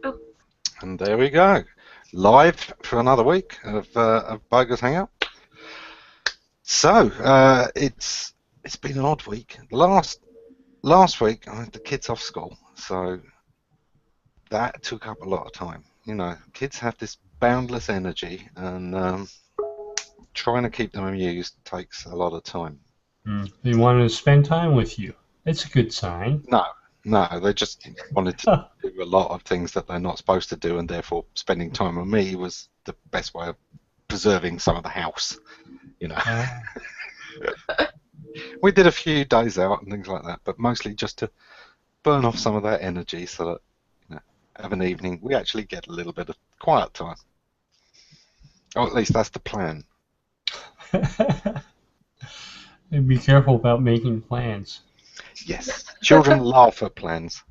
Oh. And there we go, live for another week of Bogus Hangout. So it's been an odd week. Last week I had the kids off school, so that took up a lot of time. You know, kids have this boundless energy, and trying to keep them amused takes a lot of time. They wanted to spend time with you. That's a good sign. No, no, they just wanted to do a lot of things that they're not supposed to do, and therefore spending time with me was the best way of preserving some of the house. You know, we did a few days out and things like that, but mostly just to burn off some of that energy, so that have an evening we actually get a little bit of quiet time. Or at least that's the plan. And be careful about making plans. Yes, children laugh at plans.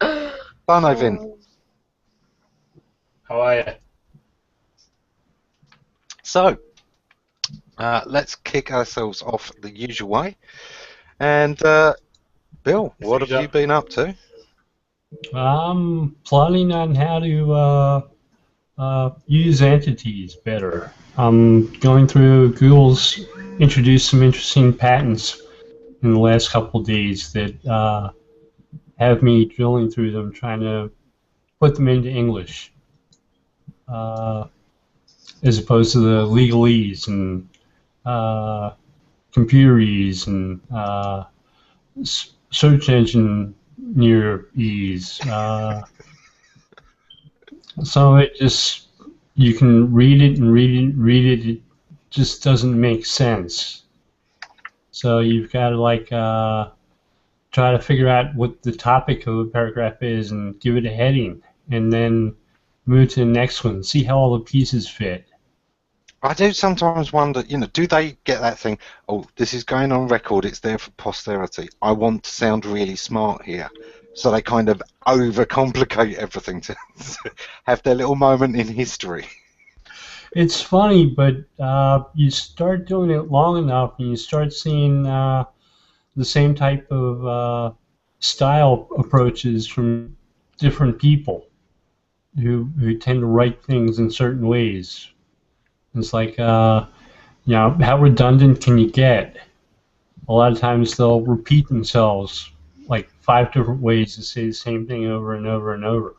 Don't know, Vin. How are you? So, let's kick ourselves off the usual way. And Bill, what have you been up to? I'm plotting on how to use entities better. I'm going through Google's introduced some interesting patents in the last couple of days that have me drilling through them, trying to put them into English, as opposed to the legalese and computerese and search engine near ease. Some of it just, you can read it and read it and read it. It just doesn't make sense. So you've got to try to figure out what the topic of a paragraph is and give it a heading, and then move to the next one. See how all the pieces fit. I do sometimes wonder, do they get that thing, oh, this is going on record, it's there for posterity, I want to sound really smart here. So they kind of overcomplicate everything to have their little moment in history. It's funny, but you start doing it long enough and you start seeing the same type of style approaches from different people who tend to write things in certain ways. It's like, how redundant can you get? A lot of times they'll repeat themselves like 5 different ways to say the same thing over and over and over.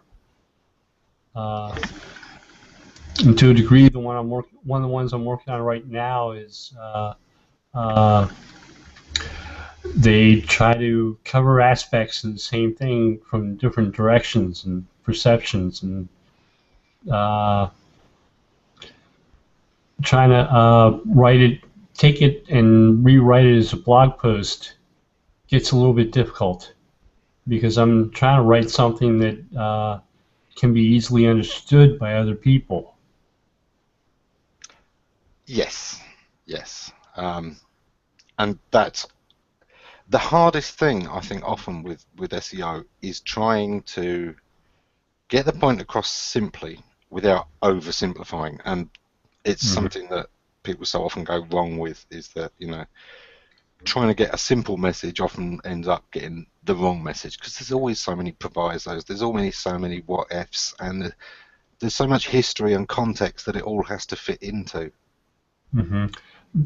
And to a degree, one of the ones I'm working on right now is they try to cover aspects of the same thing from different directions and perceptions, and trying to take it and rewrite it as a blog post gets a little bit difficult, because I'm trying to write something that can be easily understood by other people. Yes. And that's the hardest thing, I think, often with SEO, is trying to get the point across simply without oversimplifying. And it's something that people so often go wrong with, is that, trying to get a simple message often ends up getting the wrong message, because there's always so many provisos, there's always so many what ifs, and there's so much history and context that it all has to fit into.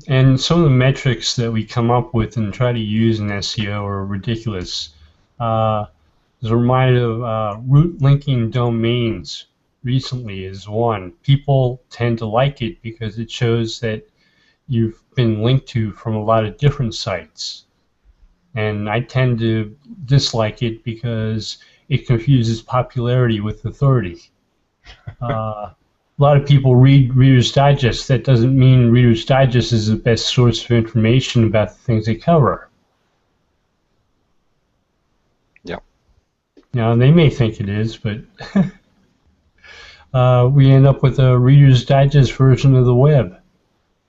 And some of the metrics that we come up with and try to use in SEO are ridiculous. There's a reminder of root linking domains recently is one. People tend to like it because it shows that you've been linked to from a lot of different sites. And I tend to dislike it because it confuses popularity with authority. A lot of people read Reader's Digest. That doesn't mean Reader's Digest is the best source of information about the things they cover. Yeah. Now, they may think it is, but we end up with a Reader's Digest version of the web.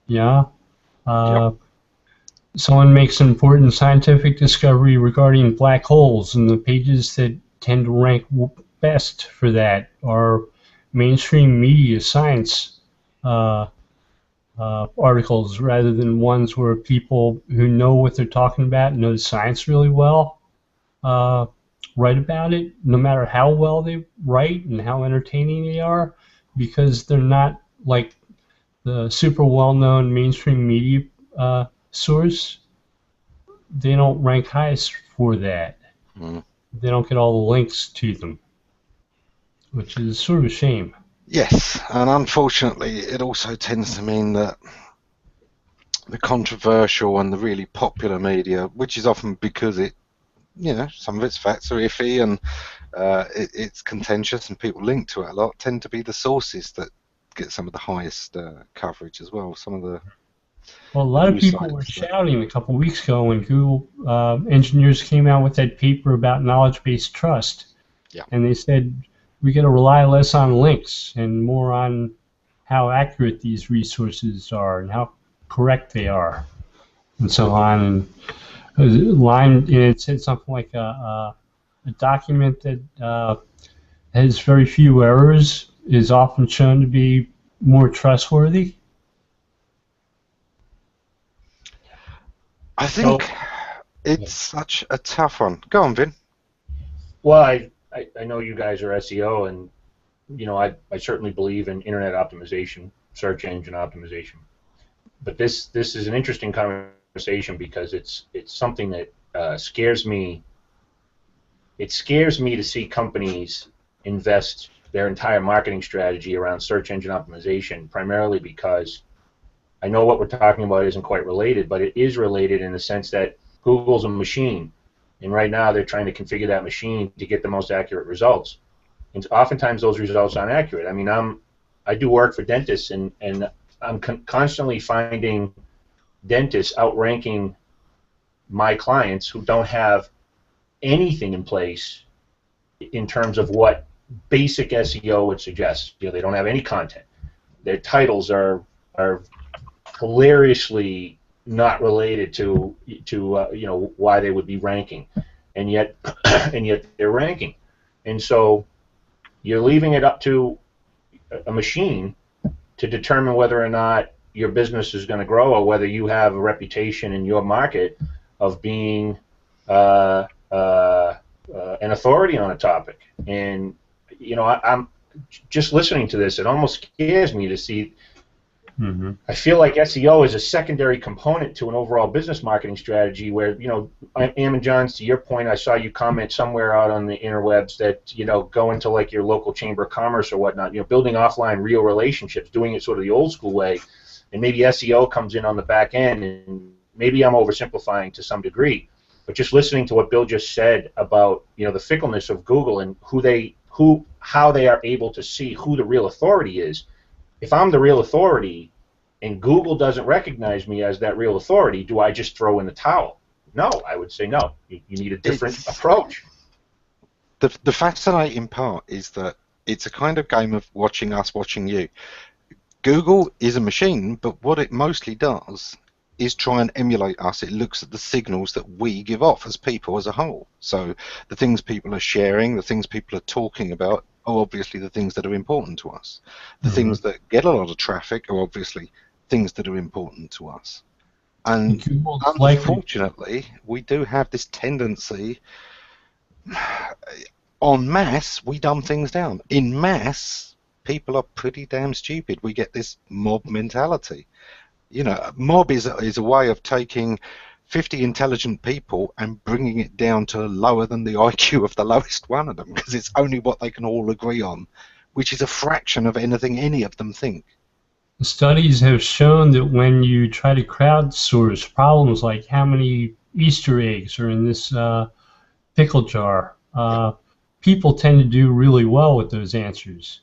Yeah. Someone makes an important scientific discovery regarding black holes, and the pages that tend to rank best for that are mainstream media science articles, rather than ones where people who know what they're talking about know the science really well write about it, no matter how well they write and how entertaining they are, because they're not like the super well-known mainstream media source. They don't rank highest for that. Mm. They don't get all the links to them, which is sort of a shame. Yes, and unfortunately, it also tends to mean that the controversial and the really popular media, which is often because some of its facts are iffy and it's contentious and people link to it a lot, tend to be the sources that get some of the highest coverage as well. Some of Well, a the lot of news people were sites that, shouting a couple of weeks ago when Google engineers came out with that paper about knowledge-based trust, yeah. and they said we got to rely less on links and more on how accurate these resources are and how correct they are, and so on. And it said something like a document that has very few errors is often shown to be more trustworthy. I So, think it's such a tough one. Go on, Vin. well, I know you guys are SEO, and I certainly believe in internet optimization, search engine optimization. But this is an interesting conversation because it's something that scares me. It scares me to see companies invest their entire marketing strategy around search engine optimization, primarily because I know what we're talking about isn't quite related, but it is related in the sense that Google's a machine, and right now they're trying to configure that machine to get the most accurate results. And oftentimes those results aren't accurate. I mean, I do work for dentists, and I'm constantly finding dentists outranking my clients who don't have anything in place in terms of what basic SEO would suggest. They don't have any content. Their titles are hilariously not related to why they would be ranking, and yet they're ranking. And so you're leaving it up to a machine to determine whether or not your business is going to grow, or whether you have a reputation in your market of being an authority on a topic. And I'm just listening to this, it almost scares me to see. Mm-hmm. I feel like SEO is a secondary component to an overall business marketing strategy where, Ammon Johns, to your point, I saw you comment somewhere out on the interwebs that, go into like your local chamber of commerce or whatnot, building offline real relationships, doing it sort of the old school way, and maybe SEO comes in on the back end, and maybe I'm oversimplifying to some degree, but just listening to what Bill just said about, the fickleness of Google and how they are able to see who the real authority is. If I'm the real authority and Google doesn't recognize me as that real authority, do I just throw in the towel? No, I would say no. You need a different approach. The fascinating part is that it's a kind of game of watching us watching you. Google is a machine, but what it mostly does is try and emulate us. It looks at the signals that we give off as people as a whole. So the things people are sharing, the things people are talking about, are obviously the things that are important to us. The things that get a lot of traffic are obviously things that are important to us. And unfortunately, we do have this tendency, en masse, we dumb things down. In mass, people are pretty damn stupid. We get this mob mentality. Mob is a way of taking 50 intelligent people and bringing it down to lower than the IQ of the lowest one of them, because it's only what they can all agree on, which is a fraction of anything any of them think. Studies have shown that when you try to crowdsource problems like how many Easter eggs are in this pickle jar, people tend to do really well with those answers.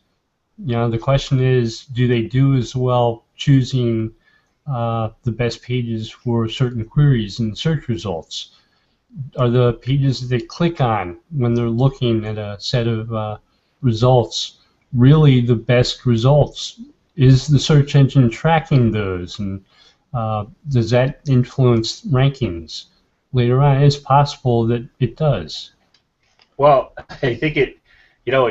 The question is, do they do as well choosing the best pages for certain queries and search results? Are the pages that they click on when they're looking at a set of results really the best results? Is the search engine tracking those, and does that influence rankings later on? It's possible that it does. Well, I think it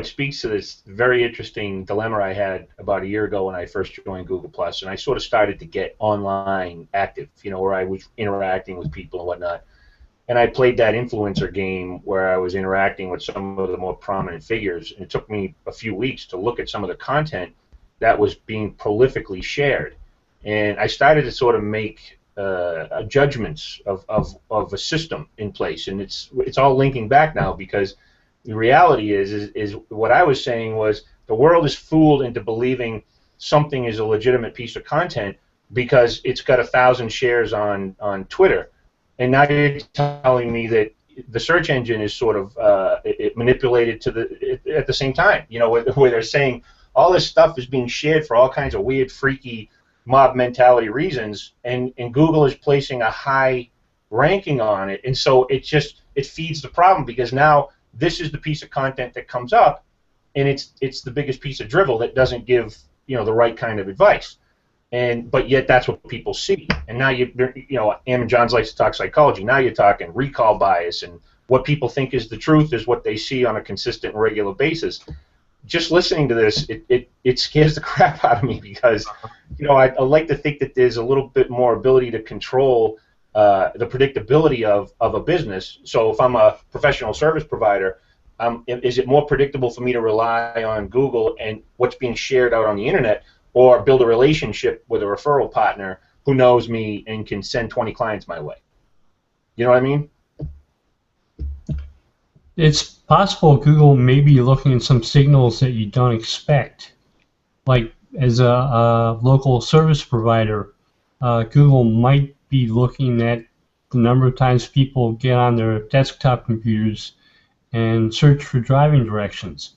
speaks to this very interesting dilemma I had about a year ago when I first joined Google+, and I sort of started to get online active, where I was interacting with people and whatnot. and I played that influencer game where I was interacting with some of the more prominent figures. And it took me a few weeks to look at some of the content that was being prolifically shared, and I started to sort of make judgments of a system in place, and it's all linking back now, because the reality is what I was saying was the world is fooled into believing something is a legitimate piece of content because it's got 1,000 shares on Twitter, and now you're telling me that the search engine is sort of manipulated at the same time, where they're saying all this stuff is being shared for all kinds of weird, freaky mob mentality reasons, and Google is placing a high ranking on it, and so it feeds the problem, because now this is the piece of content that comes up, and it's the biggest piece of drivel that doesn't give the right kind of advice, but yet that's what people see. And now Ammon Johns likes to talk psychology. Now you're talking recall bias, and what people think is the truth is what they see on a consistent and regular basis. Just listening to this, it scares the crap out of me, because I like to think that there's a little bit more ability to control the predictability of a business. So if I'm a professional service provider, is it more predictable for me to rely on Google and what's being shared out on the internet, or build a relationship with a referral partner who knows me and can send 20 clients my way? You know what I mean? It's possible Google may be looking at some signals that you don't expect. Like, as a local service provider, Google might be looking at the number of times people get on their desktop computers and search for driving directions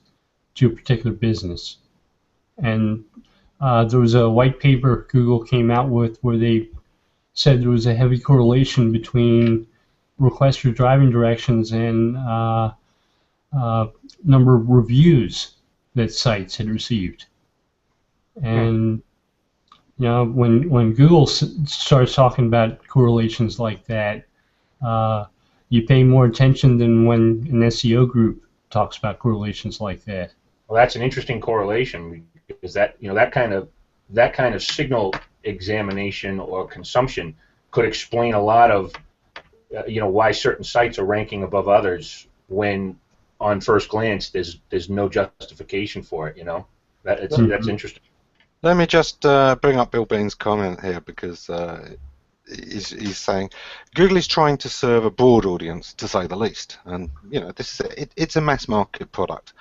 to a particular business. And there was a white paper Google came out with where they said there was a heavy correlation between requests for driving directions and number of reviews that sites had received. And when Google starts talking about correlations like that, you pay more attention than when an SEO group talks about correlations like that. Well, that's an interesting correlation, because that kind of signal examination or consumption could explain a lot of why certain sites are ranking above others when on first glance there's no justification for it. That's interesting. Let me just bring up Bill Bean's comment here, because he's saying Google is trying to serve a broad audience, to say the least, and it's a mass market product.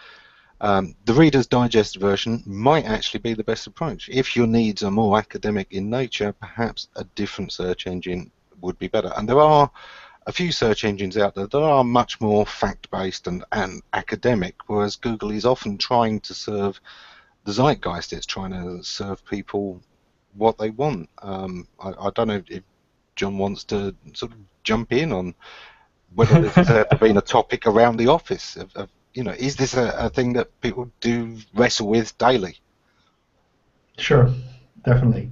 The Reader's Digest version might actually be the best approach. If your needs are more academic in nature, perhaps a different search engine would be better. And there are a few search engines out there that are much more fact-based and academic, whereas Google is often trying to serve the zeitgeist. It's trying to serve people what they want. I don't know if John wants to sort of jump in on whether this has been a topic around the office. Is this a thing that people do wrestle with daily? Sure, definitely.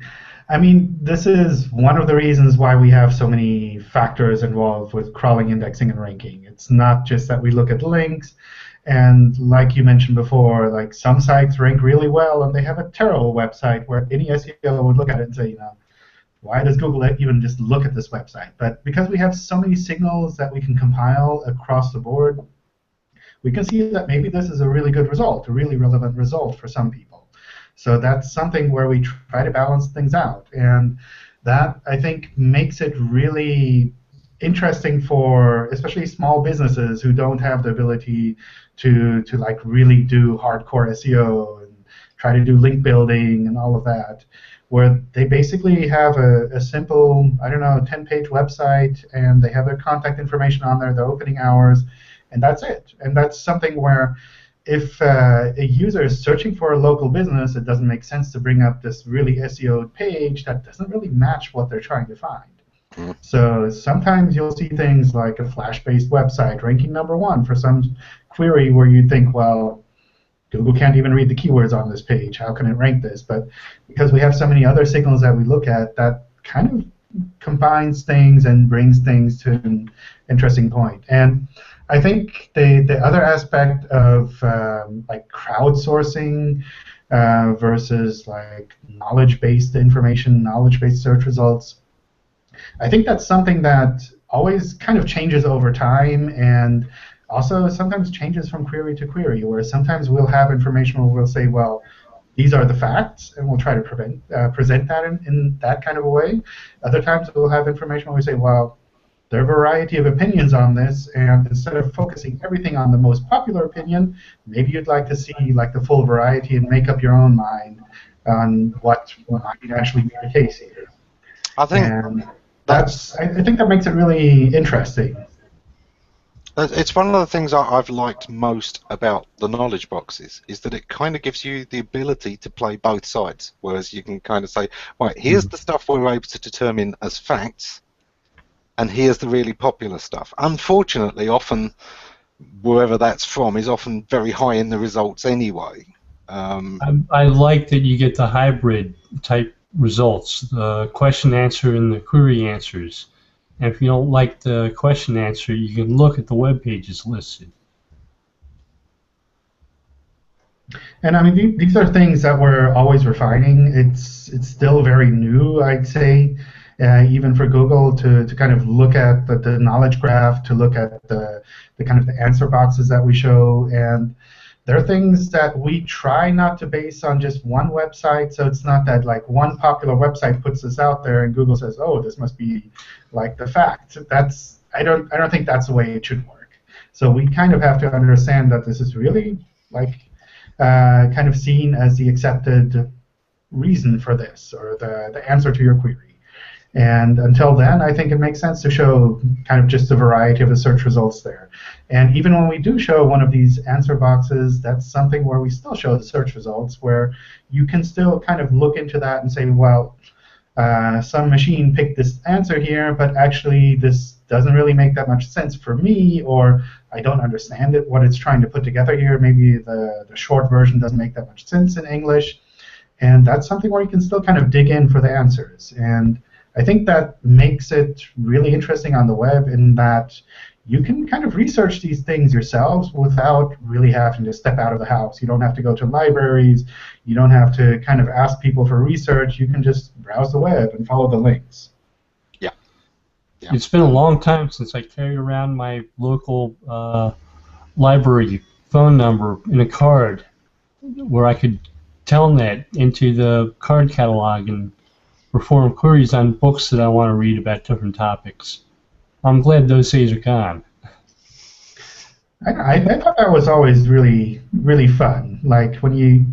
I mean, this is one of the reasons why we have so many factors involved with crawling, indexing, and ranking. It's not just that we look at links, and like you mentioned before, like some sites rank really well, and they have a terrible website where any SEO would look at it and say, why does Google even just look at this website? But because we have so many signals that we can compile across the board, we can see that maybe this is a really good result, a really relevant result for some people. So that's something where we try to balance things out. And that, I think, makes it really interesting for especially small businesses who don't have the ability to like really do hardcore SEO and try to do link building and all of that, where they basically have a simple, 10-page website, and they have their contact information on there, their opening hours, and that's it. And that's something where if a user is searching for a local business, it doesn't make sense to bring up this really SEO'd page that doesn't really match what they're trying to find. So sometimes you'll see things like a Flash-based website ranking #1 for some query where you'd think, well, Google can't even read the keywords on this page. How can it rank this? But because we have so many other signals that we look at, that kind of combines things and brings things to an interesting point. And I think the other aspect of like crowdsourcing versus like knowledge-based information, knowledge-based search results, I think that's something that always kind of changes over time, and also sometimes changes from query to query, where sometimes we'll have information where we'll say, well, these are the facts, and we'll try to present that in that kind of a way. Other times we'll have information where we say, well, there are a variety of opinions on this, and instead of focusing everything on the most popular opinion, maybe you'd like to see like the full variety and make up your own mind on what might actually be the case here. I think I think that makes it really interesting. It's one of the things I've liked most about the knowledge boxes, is that it kind of gives you the ability to play both sides, whereas you can kind of say, right, here's the stuff we're able to determine as facts, and here's the really popular stuff. Unfortunately, often, wherever that's from is often very high in the results anyway. I like that you get the hybrid type results, the question answer and the query answers. And if you don't like the question answer, you can look at the web pages listed. And I mean, these are things that we're always refining. It's still very new, I'd say, even for Google to kind of look at the knowledge graph, to look at the kind of the answer boxes that we show. And there are things that we try not to base on just one website, so it's not that like one popular website puts this out there and Google says, oh, this must be like the fact. I don't think that's the way it should work. So we kind of have to understand that this is really like kind of seen as the accepted reason for this, or the answer to your query. And until then, I think it makes sense to show kind of just a variety of the search results there. And even when we do show one of these answer boxes, that's something where we still show the search results, where you can still kind of look into that and say, well, some machine picked this answer here, but actually this doesn't really make that much sense for me, or I don't understand it, what it's trying to put together here. Maybe the short version doesn't make that much sense in English. And that's something where you can still kind of dig in for the answers. And I think that makes it really interesting on the web, in that you can kind of research these things yourselves without really having to step out of the house. You don't have to go to libraries. You don't have to kind of ask people for research. You can just browse the web and follow the links. Yeah. It's been a long time since I carried around my local library phone number in a card, where I could telnet into the card catalog and perform queries on books that I want to read about different topics. I'm glad those days are gone. I thought that was always really, really fun. Like when you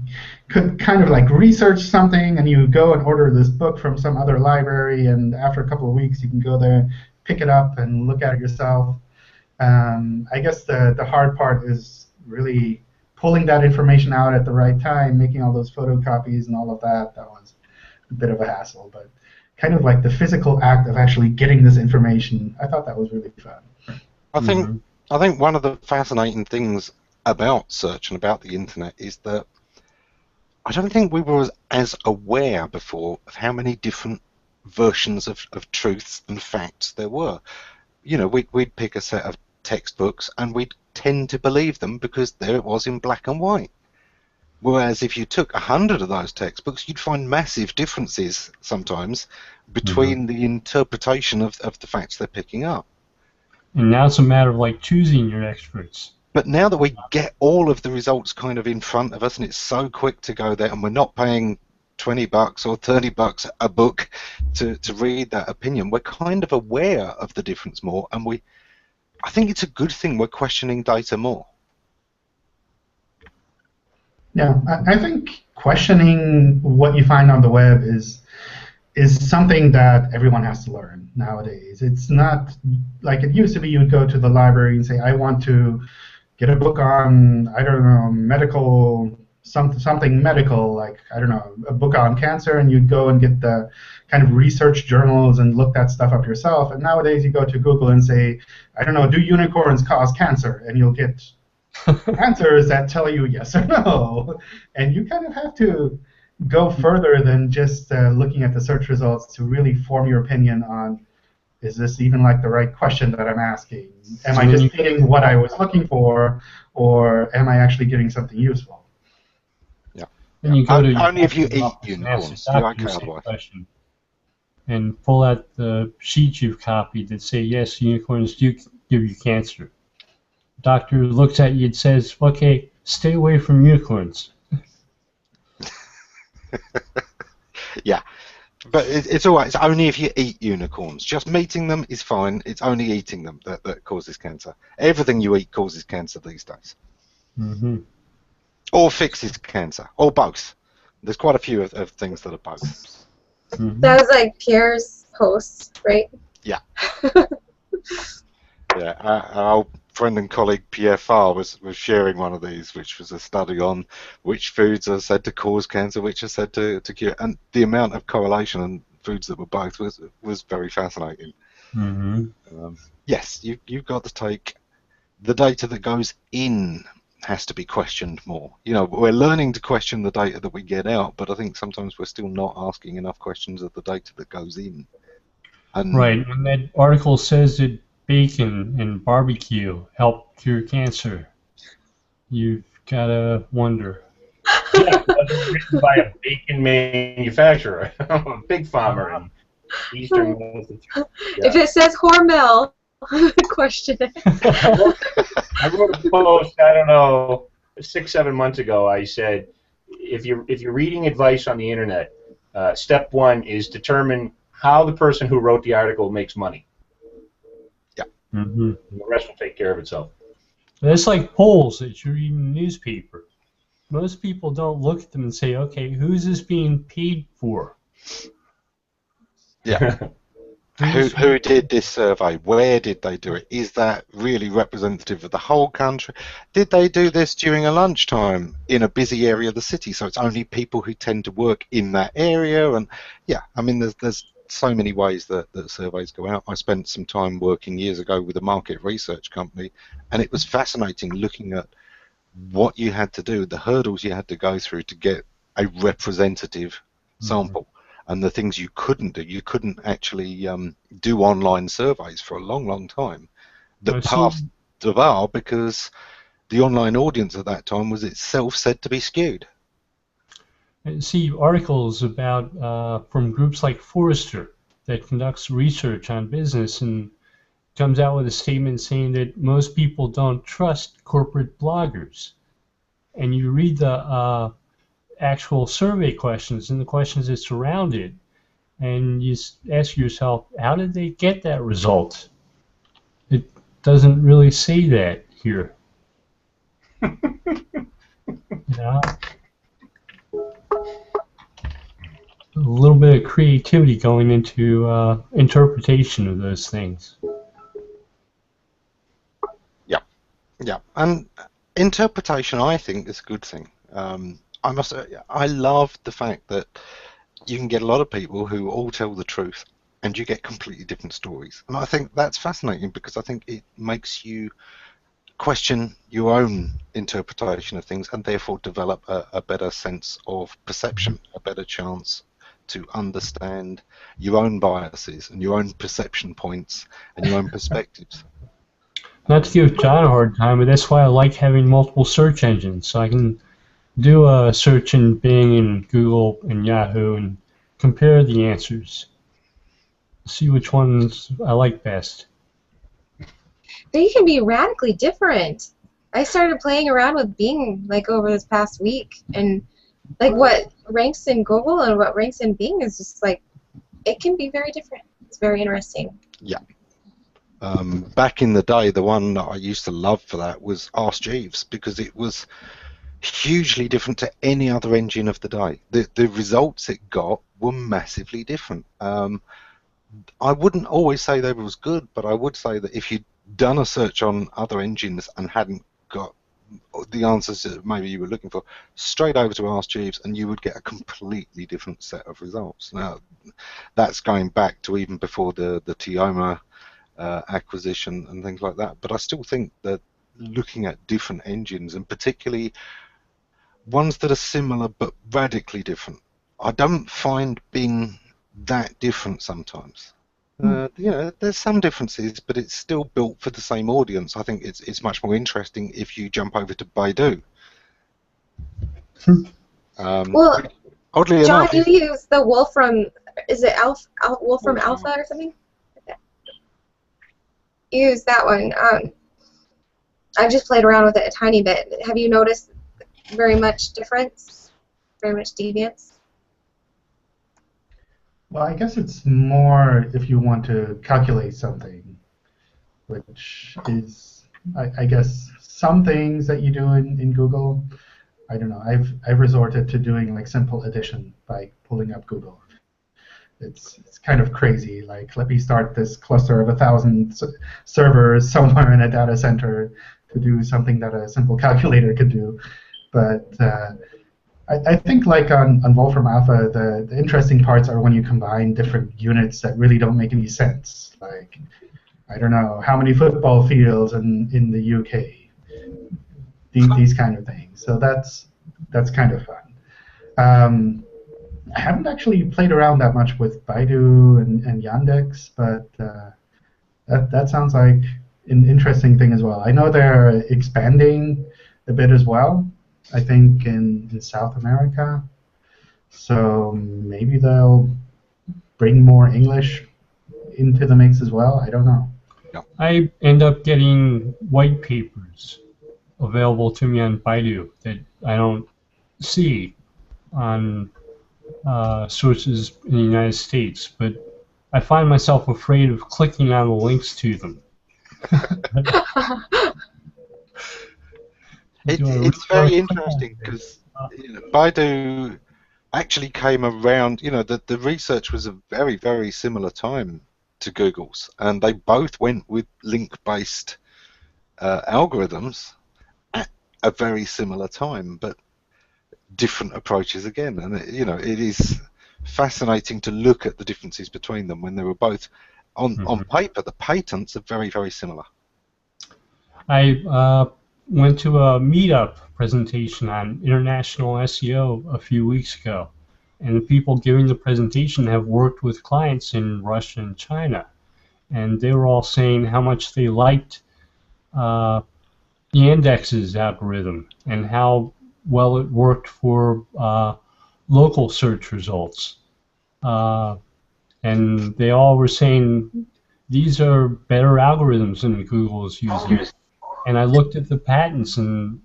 could kind of like research something and you go and order this book from some other library, and after a couple of weeks you can go there, pick it up, and look at it yourself. I guess the hard part is really pulling that information out at the right time, making all those photocopies and all of that. That was a bit of a hassle, but kind of like the physical act of actually getting this information, I thought that was really fun. I think one of the fascinating things about search and about the internet is that I don't think we were as aware before of how many different versions of truths and facts there were. You know, we'd pick a set of textbooks and we'd tend to believe them because there it was in black and white. Whereas if you took 100 of those textbooks, you'd find massive differences sometimes between the interpretation of the facts they're picking up. And now it's a matter of like choosing your experts. But now that we get all of the results kind of in front of us, and it's so quick to go there, and we're not paying $20 or $30 a book to read that opinion, we're kind of aware of the difference more, and I think it's a good thing we're questioning data more. Yeah, I think questioning what you find on the web is something that everyone has to learn nowadays. It's not like it used to be. You would go to the library and say, I want to get a book on, I don't know, medical, something medical, like, I don't know, a book on cancer, and you'd go and get the kind of research journals and look that stuff up yourself. And nowadays you go to Google and say, I don't know, do unicorns cause cancer? And you'll get answers that tell you yes or no. And you kind of have to go further than just looking at the search results to really form your opinion on, is this even like the right question that I'm asking? Am I just getting what I was looking for, or am I actually getting something useful? And you go to only if you eat unicorns. Do you like cowboy? and pull out the sheet you've copied that say, yes, unicorns do give you cancer. The doctor looks at you and says, okay, stay away from unicorns. Yeah. But it's all right. It's only if you eat unicorns. Just meeting them is fine. It's only eating them that causes cancer. Everything you eat causes cancer these days. Mm-hmm. Or fixes cancer. Or both. There's quite a few of things that are both. Mm-hmm. That was like Pierre's post, right? Yeah. Yeah. Our old friend and colleague Pierre Farr was sharing one of these, which was a study on which foods are said to cause cancer, which are said to cure, and the amount of correlation and foods that were both was very fascinating. Mm-hmm. Yes, you've got to take the data that goes in has to be questioned more. You know, we're learning to question the data that we get out, but I think sometimes we're still not asking enough questions of the data that goes in. And Right. When that article says that bacon and barbecue help cure cancer, you've got to wonder. Yeah, it wasn't written by a bacon manufacturer, a big farmer in eastern Massachusetts. If it says Hormel, question it. I wrote a post, I don't know, 6-7 months ago. I said, if you're reading advice on the internet, step one is determine how the person who wrote the article makes money. Yeah. Mm-hmm. And the rest will take care of itself. It's like polls that you read in the newspaper. Most people don't look at them and say, okay, who's this being paid for? yeah. Who did this survey? Where did they do it? Is that really representative of the whole country? Did they do this during a lunchtime in a busy area of the city? So it's only people who tend to work in that area. And yeah, I mean, there's so many ways that surveys go out. I spent some time working years ago with a market research company, and it was fascinating looking at what you had to do, the hurdles you had to go through to get a representative sample. And the things you couldn't do. You couldn't actually do online surveys for a long, long time that passed the bar because the online audience at that time was itself said to be skewed. I see articles about from groups like Forrester that conducts research on business and comes out with a statement saying that most people don't trust corporate bloggers. And you read the actual survey questions and the questions that surround it, and you ask yourself, how did they get that result? It doesn't really say that here. Yeah. A little bit of creativity going into interpretation of those things. Yeah, and interpretation, I think, is a good thing. I love the fact that you can get a lot of people who all tell the truth, and you get completely different stories. And I think that's fascinating because I think it makes you question your own interpretation of things, and therefore develop a better sense of perception, a better chance to understand your own biases and your own perception points and your own perspectives. Not to give John a hard time, but that's why I like having multiple search engines, so I can do a search in Bing and Google and Yahoo and compare the answers. See which ones I like best. They can be radically different. I started playing around with Bing like over this past week, and like what ranks in Google and what ranks in Bing is just like, it can be very different. It's very interesting. Yeah. Back in the day, the one that I used to love for that was Ask Jeeves, because it was hugely different to any other engine of the day. The results it got were massively different. I wouldn't always say they was good, but I would say that if you'd done a search on other engines and hadn't got the answers that maybe you were looking for, straight over to Ask Jeeves and you would get a completely different set of results. Now, that's going back to even before the Tioma acquisition and things like that, but I still think that looking at different engines, and particularly ones that are similar but radically different, I don't find Bing that different sometimes. You know, there's some differences, but it's still built for the same audience. I think it's much more interesting if you jump over to Baidu. Well, Oddly John, enough, you use the Wolfram Is it Wolfram Alpha or something? Okay. Use that one. I've just played around with it a tiny bit. Have you noticed very much difference? Very much deviance? Well, I guess it's more if you want to calculate something, which is, I guess, some things that you do in Google. I don't know. I've resorted to doing like simple addition by pulling up Google. It's kind of crazy. Like, let me start this cluster of 1,000 servers somewhere in a data center to do something that a simple calculator could do. But I think like on Wolfram Alpha, the interesting parts are when you combine different units that really don't make any sense. Like, I don't know, how many football fields in the UK? These kind of things. So that's kind of fun. I haven't actually played around that much with Baidu and Yandex, but that sounds like an interesting thing as well. I know they're expanding a bit as well, I think in South America. So maybe they'll bring more English into the mix as well. I don't know. I end up getting white papers available to me on Baidu that I don't see on sources in the United States, but I find myself afraid of clicking on the links to them. It's very interesting because Baidu actually came around, the research was a very, very similar time to Google's, and they both went with link-based algorithms at a very similar time, but different approaches again. And it is fascinating to look at the differences between them when they were both on paper. The patents are very, very similar. I went to a meetup presentation on international SEO a few weeks ago, and the people giving the presentation have worked with clients in Russia and China, and they were all saying how much they liked the indexes algorithm and how well it worked for local search results. And they all were saying these are better algorithms than Google is using. And I looked at the patents and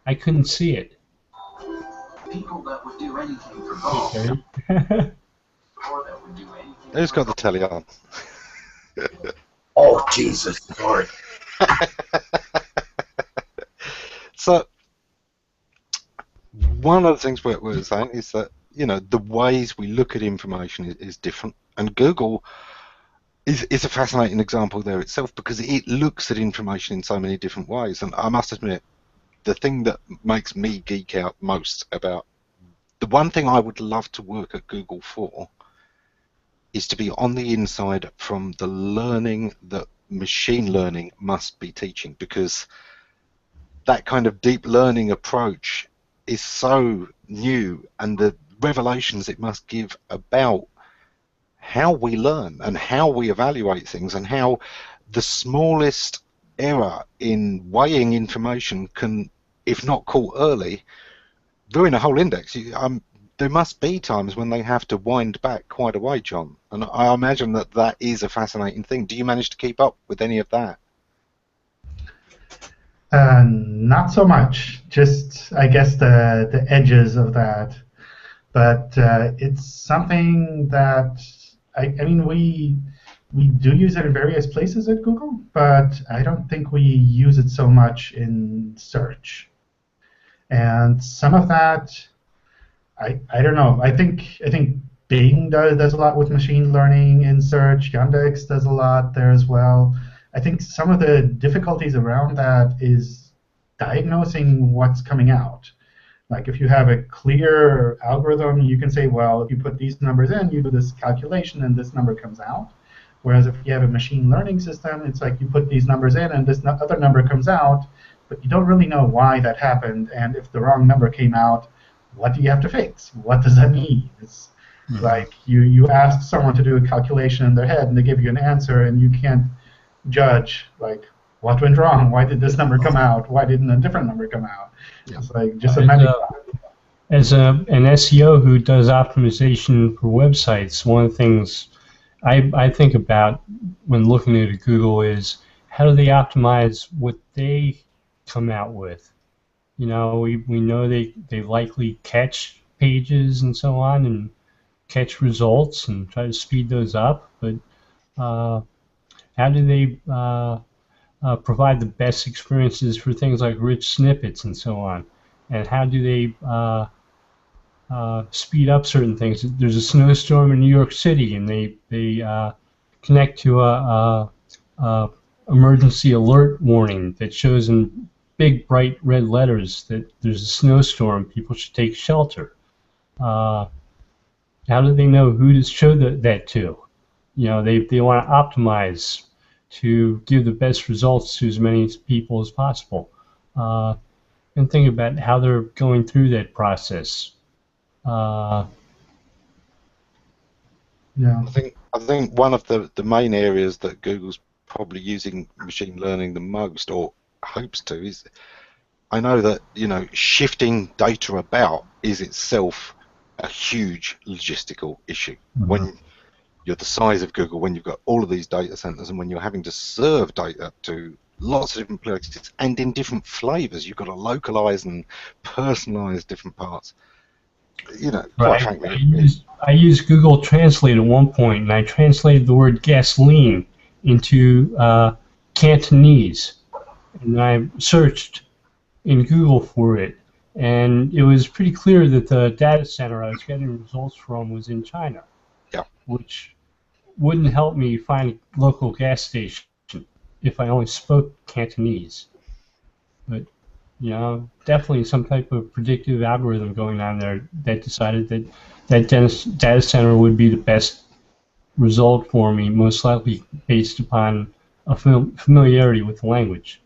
I couldn't see it. People that would do anything for gold. Or that would do anything. Who's got the telly on? Oh, Jesus, Lord. So, one of the things we're saying is that, the ways we look at information is different. And Google is a fascinating example there itself because it looks at information in so many different ways. And I must admit, the thing that makes me geek out most about the one thing I would love to work at Google for is to be on the inside from the learning that machine learning must be teaching, because that kind of deep learning approach is so new, and the revelations it must give about how we learn and how we evaluate things and how the smallest error in weighing information can, if not caught early, ruin a whole index. There must be times when they have to wind back quite a way, John, and I imagine that is a fascinating thing. Do you manage to keep up with any of that? Not so much, just I guess the edges of that. But it's something that, I mean, we do use it in various places at Google, but I don't think we use it so much in search. And some of that, I don't know. I think Bing does a lot with machine learning in search. Yandex does a lot there as well. I think some of the difficulties around that is diagnosing what's coming out. Like if you have a clear algorithm, you can say, well, if you put these numbers in, you do this calculation, and this number comes out. Whereas if you have a machine learning system, it's like you put these numbers in, and this other number comes out, but you don't really know why that happened. And if the wrong number came out, what do you have to fix? What does that mean? It's like you ask someone to do a calculation in their head, and they give you an answer, and you can't judge, like, what went wrong? Why did this number come out? Why didn't a different number come out? It's like just a magic. As an SEO who does optimization for websites, one of the things I think about when looking at Google is how do they optimize what they come out with? You know, we know they likely catch pages and so on and catch results and try to speed those up, but how do they provide the best experiences for things like rich snippets and so on? And how do they speed up certain things? There's a snowstorm in New York City, and they connect to a emergency alert warning that shows in big bright red letters that there's a snowstorm. People should take shelter. How do they know who to show that to? You know, they want to optimize to give the best results to as many people as possible. And think about how they're going through that process. I think one of the main areas that Google's probably using machine learning the most, or hopes to, is I know that, you know, shifting data about is itself a huge logistical issue. Mm-hmm. When you're the size of Google, when you've got all of these data centers, and when you're having to serve data to lots of different places and in different flavors, you've got to localize and personalize different parts. You know, quite frankly, I used Google Translate at one point, and I translated the word gasoline into Cantonese, and I searched in Google for it, and it was pretty clear that the data center I was getting results from was in China. Yeah. Which wouldn't help me find a local gas station if I only spoke Cantonese. But, you know, definitely some type of predictive algorithm going on there that decided that that data center would be the best result for me, most likely based upon a familiarity with the language.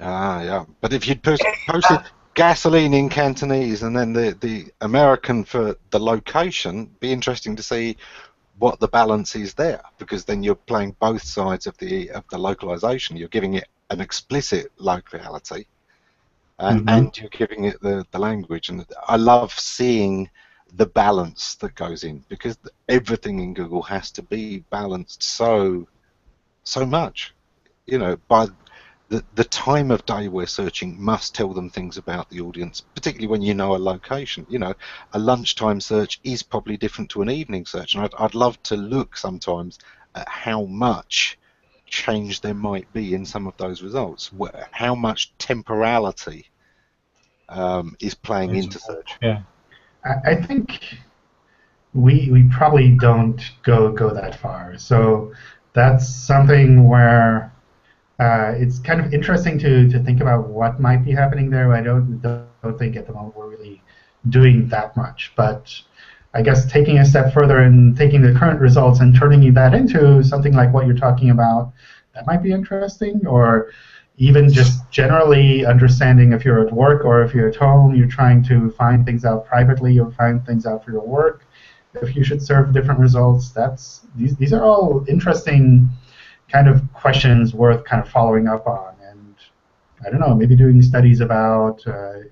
Ah, yeah. But if you'd posted gasoline in Cantonese and then the American for the location, be interesting to see what the balance is there, because then you're playing both sides of the localization. You're giving it an explicit locality, and you're giving it the language. And I love seeing the balance that goes in, because everything in Google has to be balanced so much. You know, by the time of day we're searching must tell them things about the audience, particularly when you know a location. You know, a lunchtime search is probably different to an evening search, and I'd love to look sometimes at how much change there might be in some of those results, how much temporality is playing into search. Yeah, I think we probably don't go that far. So that's something where it's kind of interesting to think about what might be happening there. I don't think at the moment we're really doing that much. But I guess taking a step further and taking the current results and turning that into something like what you're talking about, that might be interesting. Or even just generally understanding if you're at work or if you're at home, you're trying to find things out privately or find things out for your work, if you should serve different results. These are all interesting kind of questions worth kind of following up on, and I don't know, maybe doing studies about,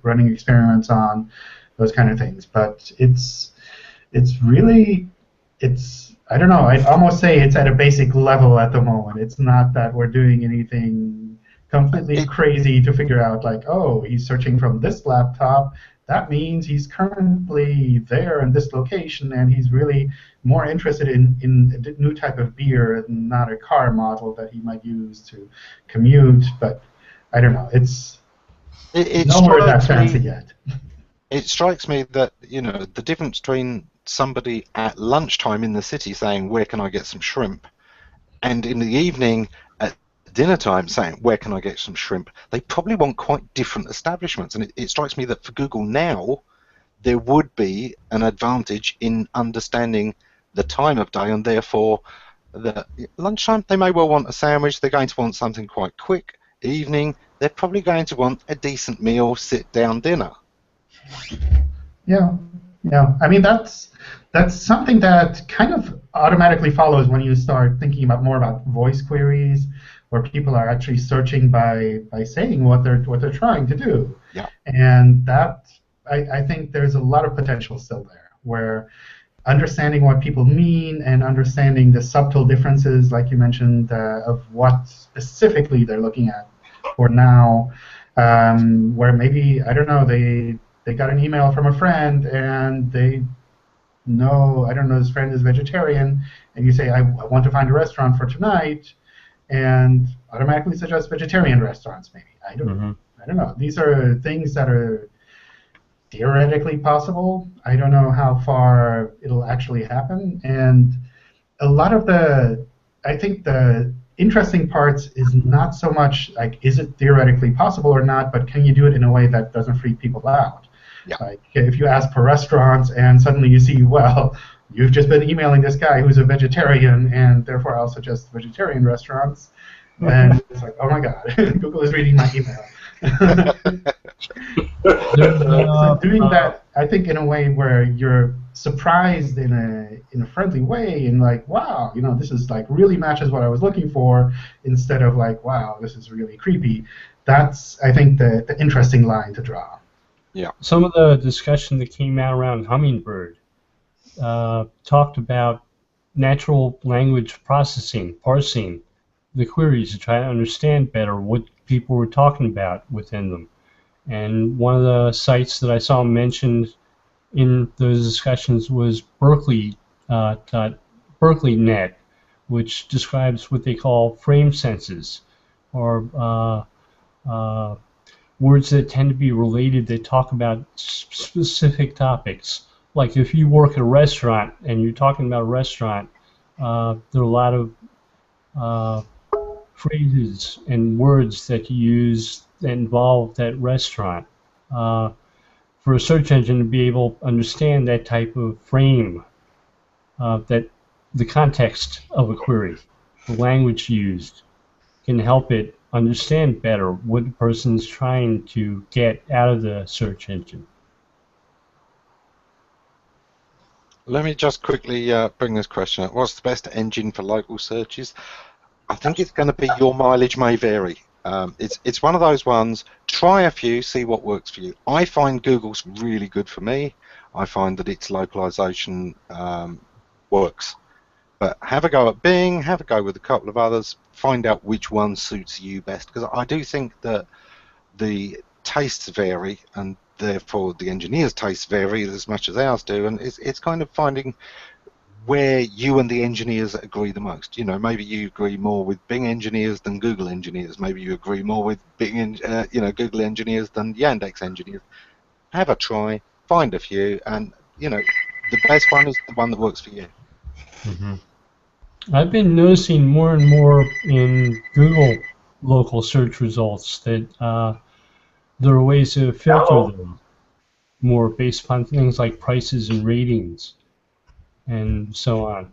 running experiments on those kind of things. But it's really, I don't know, I'd almost say it's at a basic level at the moment. It's not that we're doing anything completely crazy to figure out, like, oh, he's searching from this laptop, that means he's currently there in this location, and he's really more interested in a new type of beer and not a car model that he might use to commute. But I don't know. It's nowhere that fancy yet. It strikes me that, you know, the difference between somebody at lunchtime in the city saying, where can I get some shrimp, and in the evening at dinner time saying, where can I get some shrimp, they probably want quite different establishments. And it strikes me that for Google now, there would be an advantage in understanding the time of day, and therefore the lunchtime they may well want a sandwich, they're going to want something quite quick. Evening, they're probably going to want a decent meal, sit down dinner. Yeah. I mean, that's something that kind of automatically follows when you start thinking about more about voice queries, where people are actually searching by saying what they're trying to do. Yeah. And that I think there's a lot of potential still there, where understanding what people mean and understanding the subtle differences, like you mentioned, of what specifically they're looking at for now, where maybe, I don't know, they got an email from a friend and they know, I don't know, this friend is vegetarian, and you say, I want to find a restaurant for tonight, and automatically suggest vegetarian restaurants, maybe. I don't know. These are things that are theoretically possible. I don't know how far it'll actually happen. And a lot of I think the interesting parts is not so much like, is it theoretically possible or not, but can you do it in a way that doesn't freak people out? Yeah. Like if you ask for restaurants and suddenly you see, well, you've just been emailing this guy who's a vegetarian and therefore I'll suggest vegetarian restaurants, then it's like, oh my God, Google is reading my email. So doing that, I think, in a way where you're surprised in a friendly way, and like, wow, this is like really matches what I was looking for, instead of like, wow, this is really creepy. That's, I think, the interesting line to draw. Yeah. Some of the discussion that came out around Hummingbird talked about natural language processing, parsing the queries to try to understand better what people were talking about within them. And one of the sites that I saw mentioned in those discussions was BerkeleyNet, which describes what they call frame senses, or words that tend to be related that talk about specific topics. Like if you work at a restaurant and you're talking about a restaurant, there are a lot of phrases and words that you use that involve that restaurant. For a search engine to be able to understand that type of frame, that the context of a query, the language used, can help it understand better what the person's trying to get out of the search engine. Let me just quickly bring this question up. What's the best engine for local searches? I think it's going to be your mileage may vary. It's one of those ones, try a few, see what works for you. I find Google's really good for me. I find that its localization works. But have a go at Bing, have a go with a couple of others, find out which one suits you best. Because I do think that the tastes vary, and therefore the engineers' tastes vary as much as ours do, and it's kind of finding where you and the engineers agree the most. Maybe you agree more with Bing engineers than Google engineers. Maybe you agree more with Bing, Google engineers than Yandex engineers. Have a try, find a few, and the best one is the one that works for you. Mm-hmm. I've been noticing more and more in Google local search results that there are ways to filter them more based upon things like prices and ratings and so on,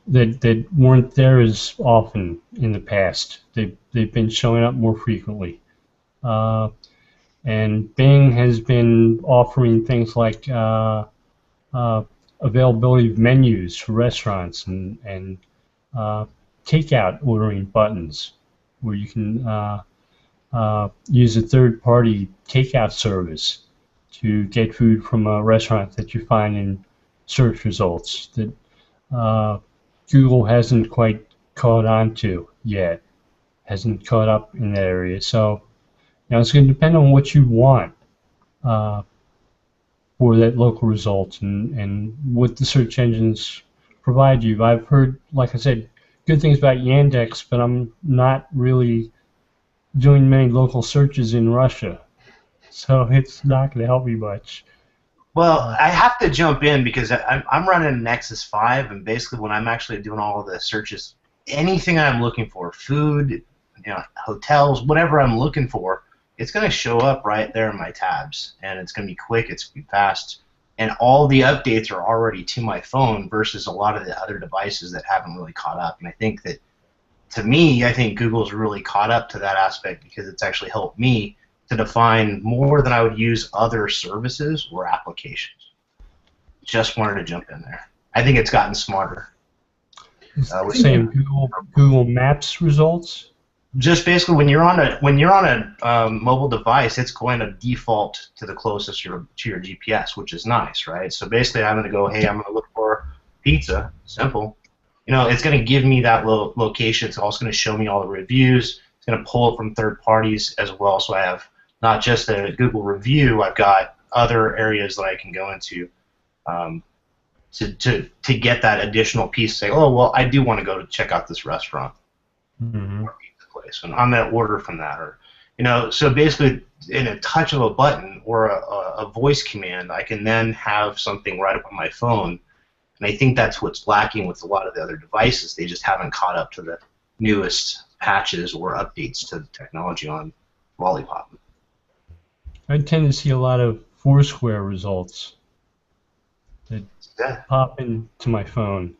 that weren't there as often in the past. They've been showing up more frequently. And Bing has been offering things like availability of menus for restaurants and takeout ordering buttons, where you can use a third-party takeout service to get food from a restaurant that you find in search results that Google hasn't quite caught on to yet, hasn't caught up in that area. So it's going to depend on what you want for that local result and what the search engines provide you. I've heard, like I said, good things about Yandex, but I'm not really doing many local searches in Russia, so it's not going to help me much. Well, I have to jump in because I'm running Nexus 5, and basically when I'm actually doing all of the searches, anything I'm looking for, food, hotels, whatever I'm looking for, it's going to show up right there in my tabs, and it's going to be quick, it's going to be fast, and all the updates are already to my phone versus a lot of the other devices that haven't really caught up. And I think that, to me, I think Google's really caught up to that aspect because it's actually helped me to define more than I would use other services or applications. Just wanted to jump in there. I think it's gotten smarter. Same Google Maps results. just basically when you're on a mobile device, it's going to default to the closest to your GPS, which is nice, right? So basically, I'm going to go, hey, I'm going to look for pizza. Simple. You know, it's going to give me that location. It's also going to show me all the reviews. It's going to pull it from third parties as well. So I have not just a Google review. I've got other areas that I can go into to get that additional piece. Say, oh, well, I do want to go to check out this restaurant. Mm-hmm. Or pizza place, and I'm going to order from that, or so basically, in a touch of a button or a voice command, I can then have something right up on my phone, and I think that's what's lacking with a lot of the other devices. They just haven't caught up to the newest patches or updates to the technology on Lollipop. I tend to see a lot of Foursquare results that pop into my phone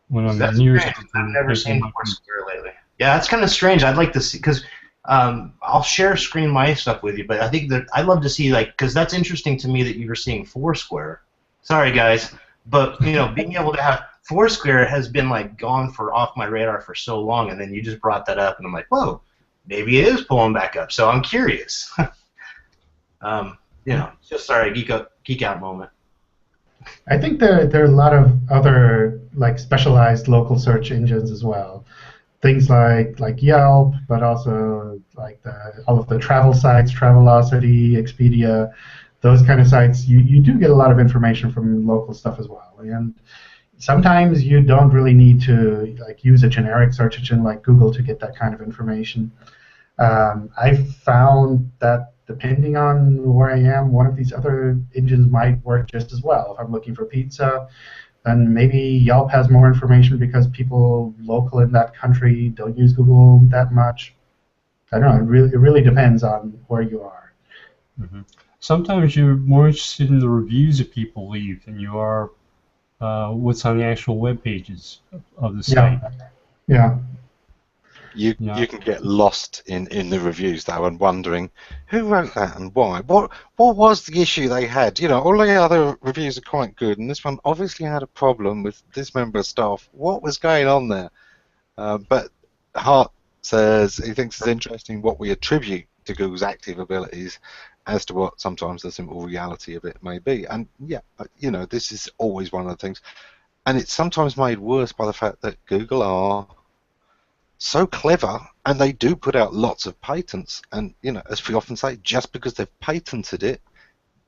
when I'm near something. I've never seen Foursquare lately. Yeah, that's kind of strange. I'd like to see, because I'll screen my stuff with you, but I think that I'd love to see, because that's interesting to me that you were seeing Foursquare. Sorry, guys, but being able to have Foursquare has been gone off my radar for so long, and then you just brought that up, and I'm like, whoa, maybe it is pulling back up. So I'm curious. Just sorry, geek out moment. I think there are a lot of other specialized local search engines as well. Things like Yelp, but also all of the travel sites, Travelocity, Expedia, those kind of sites. You do get a lot of information from local stuff as well. And sometimes you don't really need to use a generic search engine like Google to get that kind of information. I've found that depending on where I am, one of these other engines might work just as well. If I'm looking for pizza, then maybe Yelp has more information because people local in that country don't use Google that much. I don't know. It really depends on where you are. Mm-hmm. Sometimes you're more interested in the reviews that people leave than you are what's on the actual web pages of the site. Yeah. You can get lost in the reviews though, and wondering who wrote that and why. What was the issue they had? All the other reviews are quite good, and this one obviously had a problem with this member of staff. What was going on there? But Hart says he thinks it's interesting what we attribute to Google's active abilities as to what sometimes the simple reality of it may be. And yeah, this is always one of the things, and it's sometimes made worse by the fact that Google are so clever, and they do put out lots of patents, and as we often say, just because they've patented it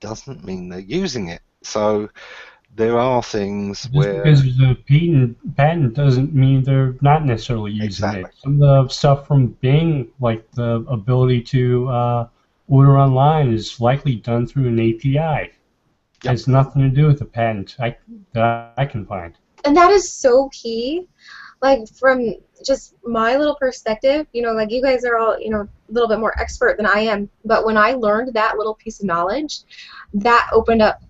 doesn't mean they're using it. So there are things where because there's a patent doesn't mean they're not necessarily using it. Some of the stuff from Bing, like the ability to order online, is likely done through an API. It has nothing to do with the patent that I can find. And that is so key. From just my little perspective, you guys are all, a little bit more expert than I am, but when I learned that little piece of knowledge, that opened up,